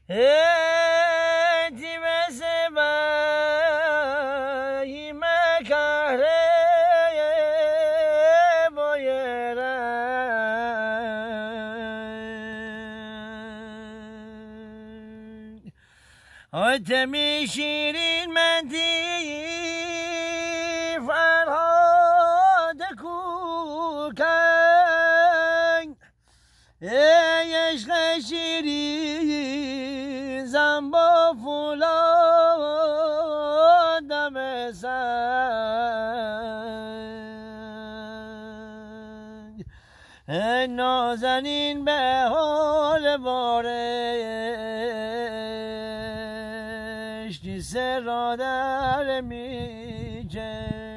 تی بسبایی مکاره بایرن آتمی شیرین مندی فرهاد کوکن ای عشق شیرین زنبا فولاد دم سنگ ای نازنین به حال بارش سر را در میکن